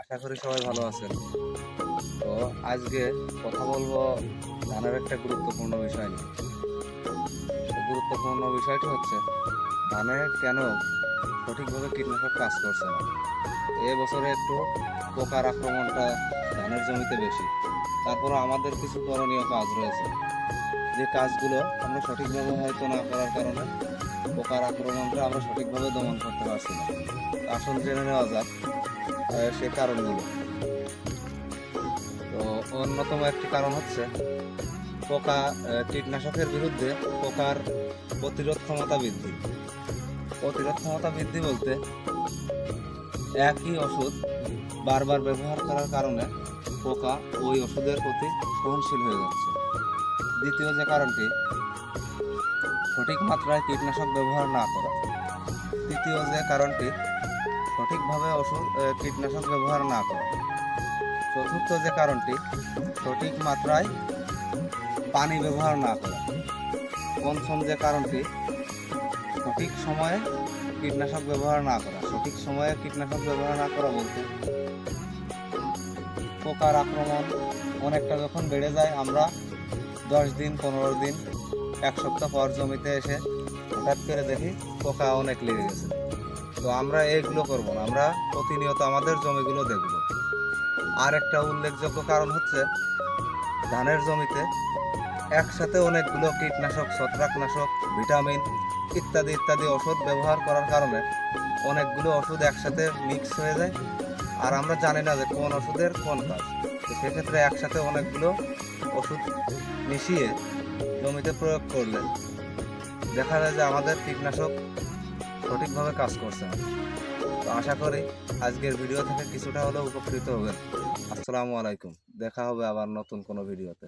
আশা করি সবাই ভালো আছেন। তো আজকে কথা বলবো ধানের একটা গুরুত্বপূর্ণ বিষয় নিয়ে। গুরুত্বপূর্ণ বিষয়টি হচ্ছে ধানে কেন সঠিকভাবে কীটনাশক কাজ করছে না। এবছরে একটু পোকার আক্রমণটা ধানের জমিতে বেশি। তারপরে আমাদের কিছু করণীয় কাজ রয়েছে, যে কাজগুলো আমরা সঠিকভাবে হয়তো না করার কারণে পোকার আক্রমণটা আমরা সঠিকভাবে দমন করতে পারছি না। আসল জেনে নেওয়া যাক সে কারণগুলো। তো অন্যতম একটি কারণ হচ্ছে পোকা, কীটনাশকের বিরুদ্ধে পোকার প্রতিরোধ ক্ষমতা বৃদ্ধি। প্রতিরোধ ক্ষমতা বৃদ্ধি বলতে একই ওষুধ বারবার ব্যবহার করার কারণে পোকা ওই ওষুধের প্রতি সহনশীল হয়ে যাচ্ছে। দ্বিতীয় যে কারণটি, সঠিক মাত্রায় কীটনাশক ব্যবহার না করা। তৃতীয় যে কারণটি, সঠিকভাবে কীটনাশক ব্যবহার না করা। চতুর্থ যে কারণটি, সঠিক মাত্রায় পানি ব্যবহার না করা। পঞ্চম যে কারণটি, সঠিক সময়ে কীটনাশক ব্যবহার না করা। সঠিক সময়ে কীটনাশক ব্যবহার না করা বলতে পোকার আক্রমণ অনেকটা যখন বেড়ে যায়, আমরা 10 দিন, 15 দিন, 1 সপ্তাহ পর জমিতে এসে হঠাৎ করে দেখি পোকা অনেক লেগে গেছে। তো আমরা এইগুলো করবো না, আমরা প্রতিনিয়ত আমাদের জমিগুলো দেখব। আর একটা উল্লেখযোগ্য কারণ হচ্ছে ধানের জমিতে একসাথে অনেকগুলো কীটনাশক, ছত্রাকনাশক, ভিটামিন ইত্যাদি ইত্যাদি ওষুধ ব্যবহার করার কারণে অনেকগুলো ওষুধ একসাথে মিক্স হয়ে যায়, আর আমরা জানি না যে কোন ওষুধের কোন কাজ। তো সেক্ষেত্রে একসাথে অনেকগুলো ওষুধ মিশিয়ে জমিতে প্রয়োগ করলে দেখা যায় যে আমাদের কীটনাশক সঠিকভাবে কাজ করছে না। তো আশা করি আজকের ভিডিও থেকে কিছুটা হলেও উপকৃত হবেন। আসসালামু আলাইকুম। দেখা হবে আবার নতুন কোনো ভিডিওতে।